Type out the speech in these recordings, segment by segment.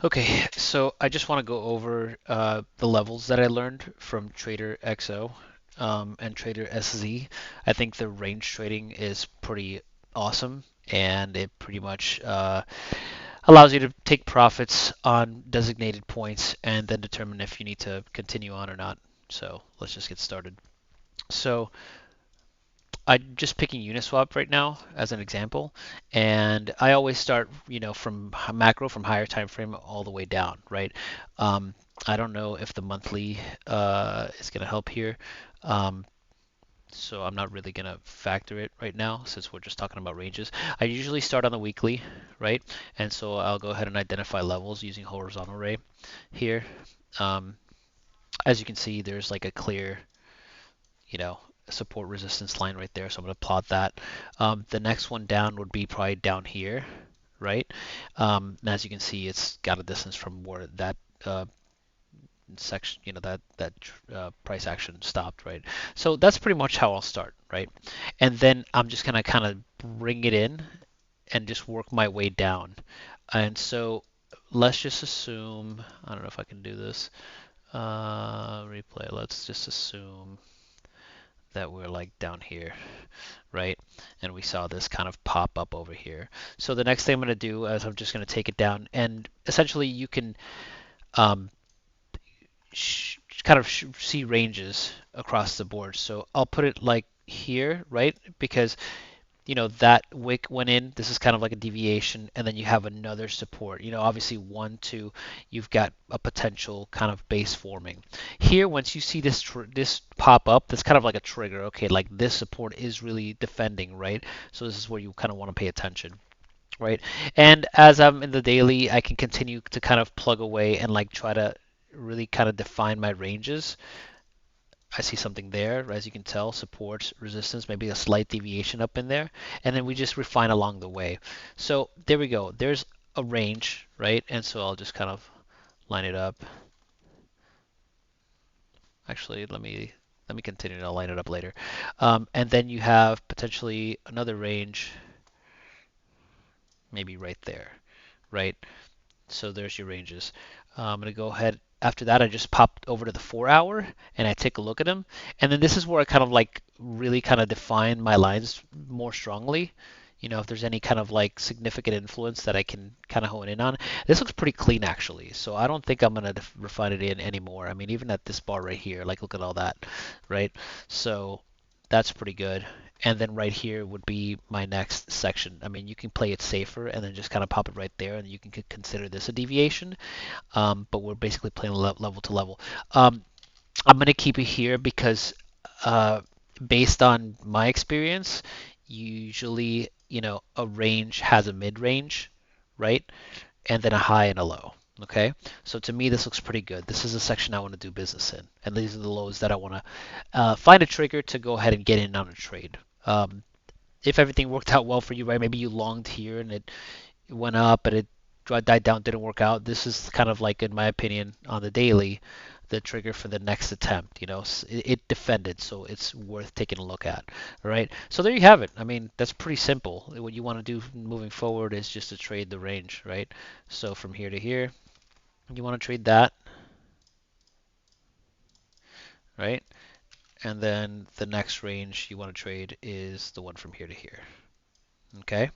Okay, so I just want to go over the levels that I learned from Trader XO and Trader SZ. I think the range trading is pretty awesome, and it pretty much allows you to take profits on designated points and then determine if you need to continue on or not. So let's just get started. So I'm just picking Uniswap right now as an example, and I always start, from macro from higher time frame all the way down, right? Um, I don't know if the monthly is going to help here, um, so I'm not really going to factor it right now since we're just talking about ranges. I usually start on the weekly, right? And so I'll go ahead and identify levels using horizontal array here. Um, as you can see, there's like a clear you know, support resistance line right there. So I'm going to plot that. The next one down would be probably down here, right? And as you can see, it's got a distance from where that section, that price action stopped, right? So that's pretty much how I'll start, right? And then I'm just gonna kind of bring it in and just work my way down. And so let's just assume, I don't know if I can do this. Replay. Let's just assume that we're like down here, right? And we saw this kind of pop up over here. So the next thing I'm going to do is I'm just going to take it down, and essentially you can um, kind of see ranges across the board. So I'll put it like here, right? Because that wick went in. This is kind of like a deviation, and then you have another support. Obviously 1, 2, you've got a potential kind of base forming. Here, once you see this pop up, that's kind of like a trigger. Okay, like this support is really defending, right? So this is where you kind of want to pay attention. Right, and as I'm in the daily, I can continue to kind of plug away and like try to really kind of define my ranges. I see something there, as you can tell, support, resistance, maybe a slight deviation up in there, and then we just refine along the way. So there we go. There's a range, right? And so I'll just kind of line it up. Actually, let me continue to line it up later. And then you have potentially another range, maybe right there, right? So there's your ranges. I'm going to go ahead. After that, I just popped over to the 4 hour and I take a look at them. And then this is where I kind of like really kind of define my lines more strongly. If there's any kind of like significant influence that I can kind of hone in on. This looks pretty clean actually. So I don't think I'm going to refine it in anymore. I mean, even at this bar right here, like look at all that, right? So that's pretty good. And then right here would be my next section. I mean, you can play it safer and then just kind of pop it right there, and you can consider this a deviation. But we're basically playing level to level. I'm gonna keep it here because, uh, based on my experience, usually a range has a mid range, right? And then a high and a low. Okay, so to me this looks pretty good. This is a section I want to do business in, and these are the lows that I want to find a trigger to go ahead and get in on a trade. If everything worked out well for you, right? Maybe you longed here and it went up, and it died down, didn't work out. This is kind of like, in my opinion, on the daily, the trigger for the next attempt. It defended, so it's worth taking a look at. All right. So there you have it. I mean, that's pretty simple. What you want to do moving forward is just to trade the range, right? So from here to here, you want to trade that, right? And then the next range you want to trade is the one from here to here. Okay?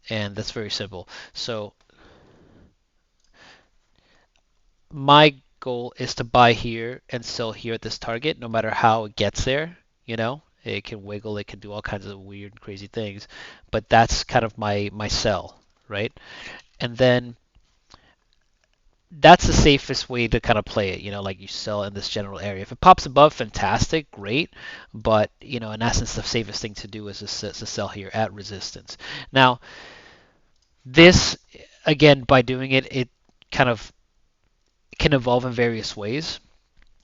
And that's very simple. So my goal is to buy here and sell here at this target, no matter how it gets there. It can wiggle, it can do all kinds of weird, crazy things, but that's kind of my sell, right? And then that's the safest way to kind of play it. Like you sell in this general area. If it pops above, fantastic, great. But in essence, the safest thing to do is to sell here at resistance. Now, this again, by doing it, it kind of can evolve in various ways.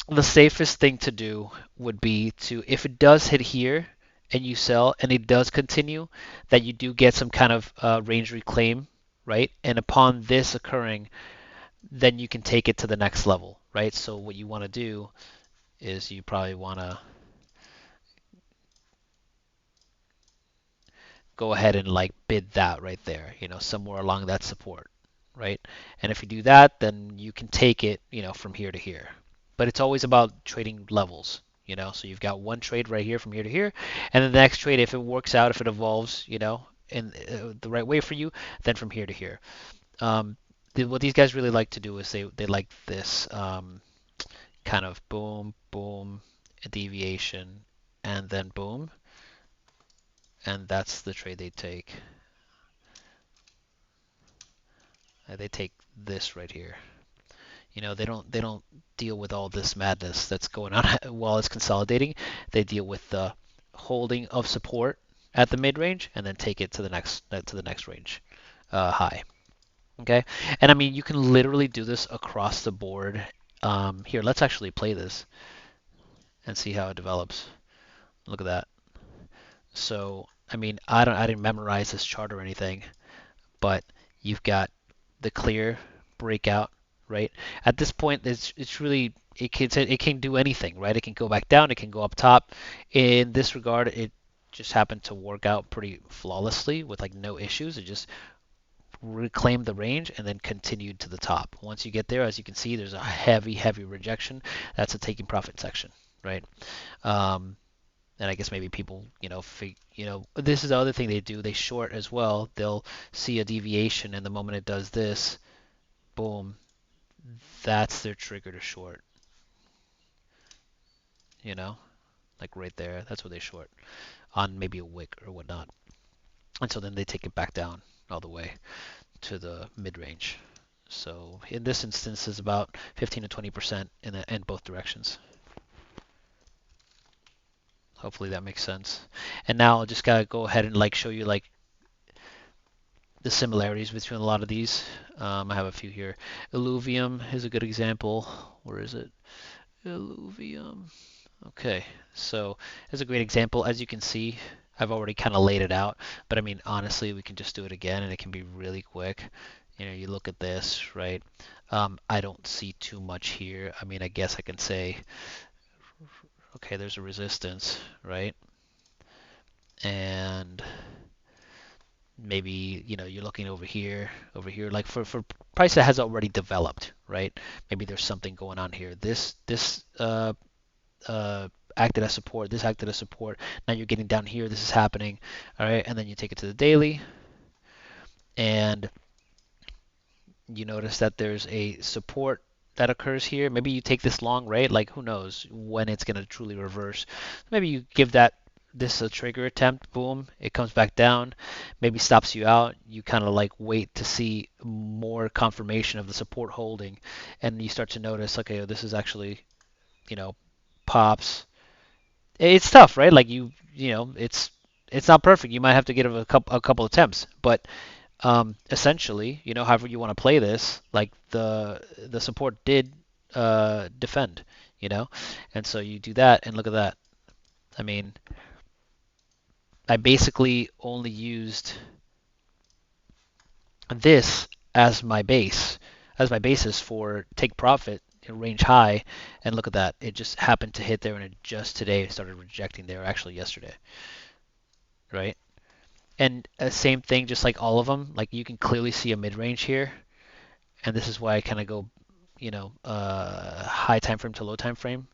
The safest thing to do would be to, if it does hit here and you sell and it does continue, that you do get some kind of range reclaim, right? And upon this occurring, then you can take it to the next level, right? So what you want to do is you probably want to go ahead and like bid that right there, somewhere along that support. right? And if you do that, then you can take it, from here to here. But it's always about trading levels, So you've got one trade right here from here to here, and then the next trade, if it works out, if it evolves, in the right way for you, then from here to here. Um, what these guys really like to do is they like this kind of boom, boom, a deviation, and then boom, and that's the trade they take. They take this right here. They don't deal with all this madness that's going on while it's consolidating. They deal with the holding of support at the mid range and then take it to the next range high. Okay, and I mean you can literally do this across the board. Here, let's actually play this and see how it develops. Look at that. So I mean I didn't memorize this chart or anything, but you've got the clear breakout, right? At this point, it's really it can do anything, right? It can go back down, it can go up top. In this regard, it just happened to work out pretty flawlessly with like no issues. It just reclaimed the range and then continued to the top. Once you get there, as you can see, there's a heavy, heavy rejection. That's a taking profit section, right? Um, and I guess maybe people, this is the other thing they do. They short as well. They'll see a deviation, and the moment it does this, boom, that's their trigger to short. You know, like right there. That's what they short on maybe a wick or whatnot. And so then they take it back down all the way to the mid range. So in this instance, is about 15 to 20% in both directions. Hopefully that makes sense. And now I'll just gotta go ahead and like show you like the similarities between a lot of these. I have a few here. Illuvium is a good example. Where is it? Illuvium. Okay, so it's a great example. As you can see, I've already kind of laid it out, but I mean, honestly, we can just do it again and it can be really quick. You look at this, right? I don't see too much here. I mean, I guess I can say, okay, there's a resistance, right? And maybe you're looking over here like for price that has already developed, right? Maybe there's something going on here. This acted as support, this acted as support. Now you're getting down here, this is happening. All right, and then you take it to the daily and you notice that there's a support that occurs here. Maybe you take this long, right? Like who knows when it's going to truly reverse. Maybe you give this a trigger attempt, boom, it comes back down, maybe stops you out. You kind of like wait to see more confirmation of the support holding, and you start to notice, okay, this is actually, you know, pops. It's tough, right? Like it's not perfect. You might have to give it a couple attempts, but essentially, however you want to play this, like the support did defend, and so you do that, and look at that. I mean, I basically only used this as my basis for take profit in range high, and look at that. It just happened to hit there, and it just today started rejecting there, actually yesterday, right? And same thing, just like all of them, like you can clearly see a mid range here, and this is why I kind of go, high time frame to low time frame.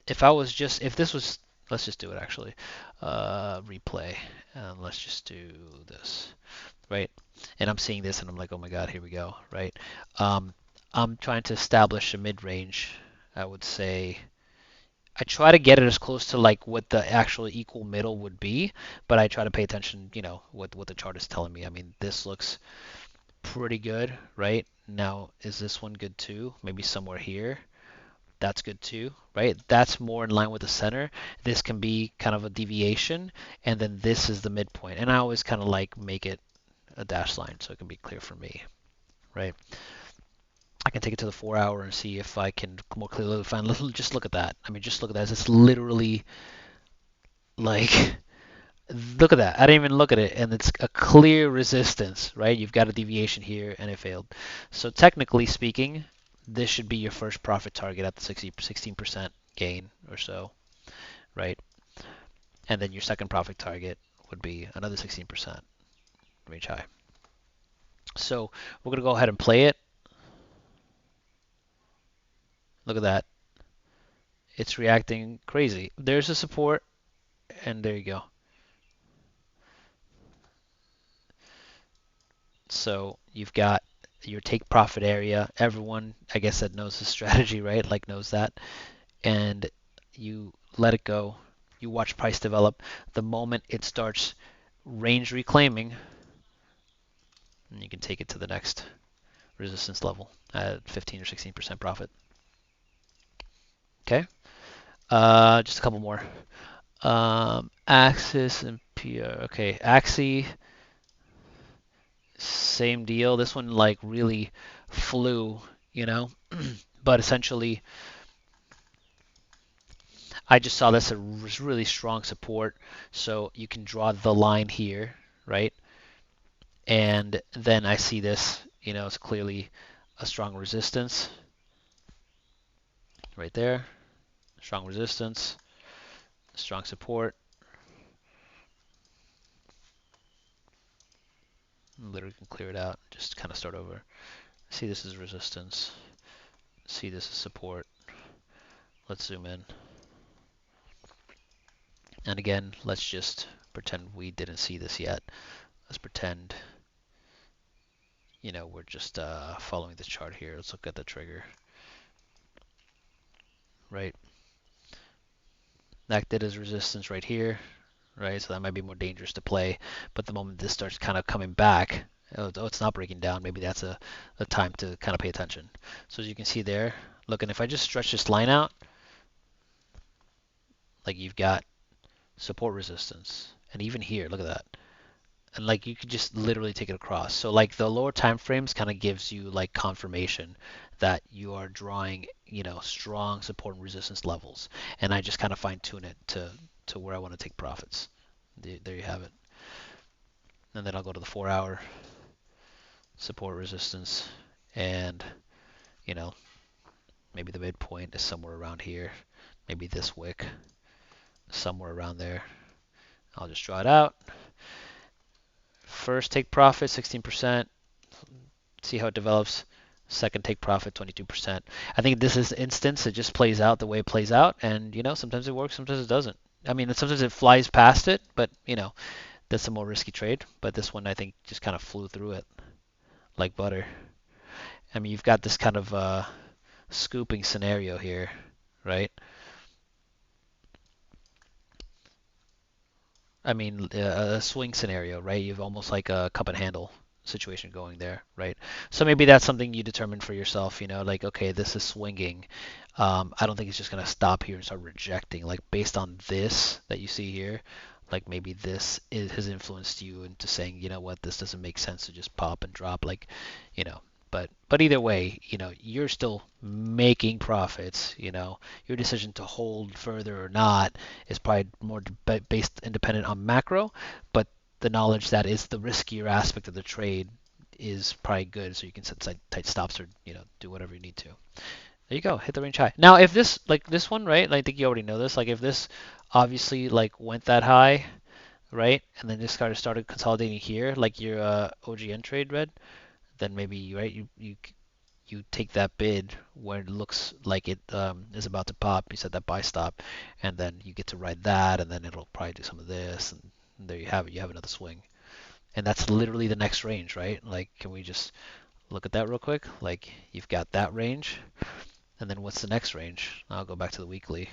If this was, let's just do it actually, replay, and let's just do this, right? And I'm seeing this, and I'm like, oh my God, here we go, right? Um, I'm trying to establish a mid range. I would say I try to get it as close to like what the actual equal middle would be, but I try to pay attention, what the chart is telling me. I mean, this looks pretty good, right? Now, is this one good too? Maybe somewhere here. That's good too, right? That's more in line with the center. This can be kind of a deviation, and then this is the midpoint. And I always kind of like make it a dashed line so it can be clear for me, right? I can take it to the 4 hour and see if I can more clearly find. Just look at that. I mean, just look at that. It's literally like, look at that. I didn't even look at it, and it's a clear resistance, right? You've got a deviation here, and it failed. So technically speaking, this should be your first profit target at the 16% gain or so, right? And then your second profit target would be another 16% range high. So we're going to go ahead and play it. Look at that. It's reacting crazy. There's a support, and there you go. So you've got your take profit area. Everyone, I guess, that knows the strategy, right? Like knows that. And you let it go. You watch price develop. The moment it starts range reclaiming, and you can take it to the next resistance level at 15 or 16% profit. Okay. Just a couple more. Axis and PR. Okay, Axie, same deal. This one like really flew, you know, but essentially I just saw this as really strong support. So you can draw the line here, right? And then I see this, it's clearly a strong resistance right there. Strong resistance, strong support. Literally can clear it out, just kind of start over. See this is resistance. See this is support. Let's zoom in. And again, let's just pretend we didn't see this yet. Let's pretend, we're just following the chart here. Let's look at the trigger, right? That did his resistance right here, right? So that might be more dangerous to play. But the moment this starts kind of coming back, oh, it's not breaking down. Maybe that's a time to kind of pay attention. So as you can see there, look, and if I just stretch this line out, like you've got support resistance. And even here, look at that. And like you could just literally take it across. So like the lower time frames kind of gives you like confirmation that you are drawing, strong support and resistance levels. And I just kind of fine tune it to where I want to take profits. There you have it. And then I'll go to the 4 hour support resistance, and you know maybe the midpoint is somewhere around here. Maybe this wick somewhere around there. I'll just draw it out. First take profit 16%. See how it develops. Second take profit 22%. I think this is instance. It just plays out the way it plays out, and sometimes it works, sometimes it doesn't. I mean, sometimes it flies past it, but that's a more risky trade. But this one I think just kind of flew through it like butter. I mean, you've got this kind of scooping scenario here, right? I mean, a swing scenario, right? You've almost like a cup and handle situation going there, right? So maybe that's something you determine for yourself, like, okay, this is swinging. I don't think it's just going to stop here and start rejecting. Like, based on this that you see here, like maybe has influenced you into saying, you know what, this doesn't make sense to just pop and drop. Like, you know, but either way, you're still making profits. Your decision to hold further or not is probably more based independent on macro, but the knowledge that is the riskier aspect of the trade is probably good, so you can set tight stops or do whatever you need to. There you go, hit the range high. Now, if this like this one, right? I think you already know this. Like if this obviously like went that high, right, and then just kind of started consolidating here, like your OGN trade, Red, then maybe right you take that bid where it looks like it is about to pop. You set that buy stop, and then you get to ride that, and then it'll probably do some of this, and there you have it. You have another swing, and that's literally the next range, right? Like, can we just look at that real quick? Like, you've got that range, and then what's the next range? I'll go back to the weekly,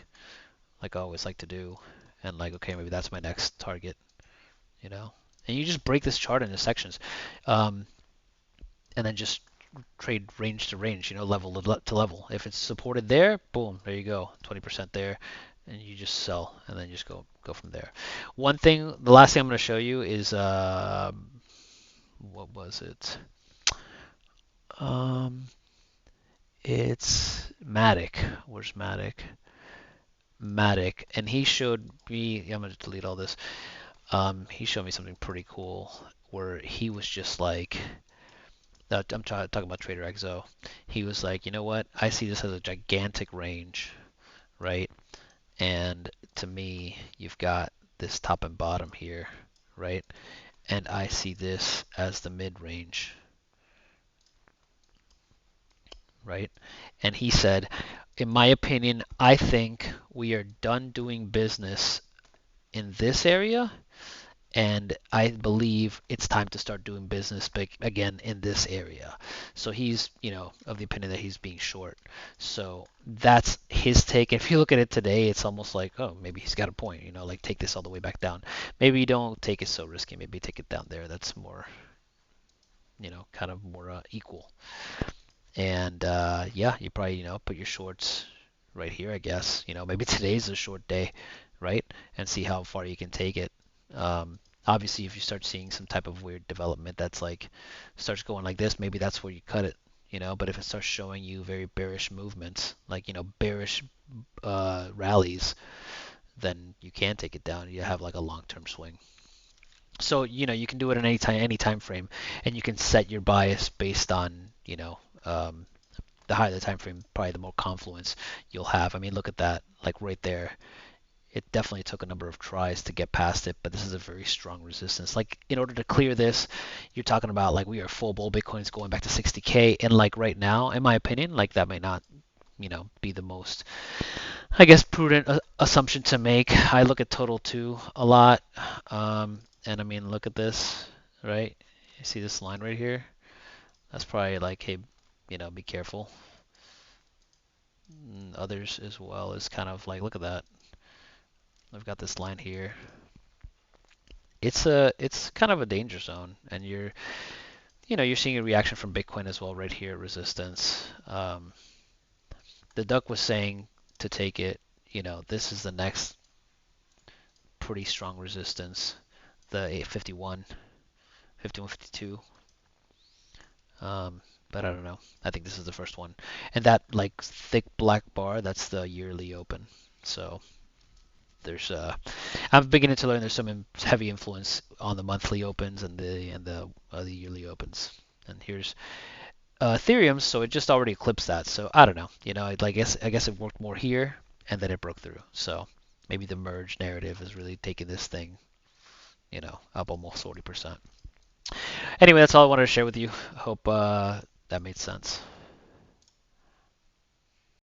like I always like to do, and like, okay, maybe that's my next target, you know? And you just break this chart into sections, um, and then just trade range to range, level to level. If it's supported there, boom, there you go, 20% there, and you just sell, and then just go from there. One thing, the last thing I'm going to show you is what was it? Um, it's Matic. Where's Matic? Matic, and he showed me. I'm going to delete all this. He showed me something pretty cool where he was just like, I'm talking about Trader XO. He was like, you know what? I see this as a gigantic range, right? And to me, you've got this top and bottom here, right? And I see this as the mid range, right? And he said, in my opinion, I think we are done doing business in this area, and I believe it's time to start doing business again in this area. So he's, of the opinion that he's being short. So that's his take. If you look at it today, it's almost like, oh, maybe he's got a point, like take this all the way back down. Maybe you don't take it so risky. Maybe take it down there. That's more, kind of more equal. And yeah, you probably, put your shorts right here, I guess. Maybe today's a short day, right? And see how far you can take it. Obviously, if you start seeing some type of weird development that's like starts going like this, maybe that's where you cut it. But if it starts showing you very bearish movements, like bearish rallies, then you can take it down. You have like a long-term swing. So you can do it in any time frame, and you can set your bias based on the higher the time frame, probably the more confluence you'll have. I mean, look at that, like right there. It definitely took a number of tries to get past it, but this is a very strong resistance. Like in order to clear this, you're talking about like we are full bull Bitcoin's going back to 60K, and like right now, in my opinion, like that may not be the most, I guess, prudent assumption to make. I look at total two a lot, and I mean, look at this, right? You see this line right here? That's probably like, hey, be careful. Others as well is kind of like, look at that. I've got this line here. It's kind of a danger zone, and you're seeing a reaction from Bitcoin as well right here, resistance. The duck was saying to take it. This is the next pretty strong resistance, the 851, 5152. But I don't know. I think this is the first one, and that like thick black bar, that's the yearly open. So there's I'm beginning to learn there's some heavy influence on the monthly opens and the yearly opens. And here's Ethereum, so it just already eclipsed that. So I don't know. I guess it worked more here, and then it broke through. So maybe the merge narrative is really taking this thing, up almost 40%. Anyway, that's all I wanted to share with you. Hope that made sense.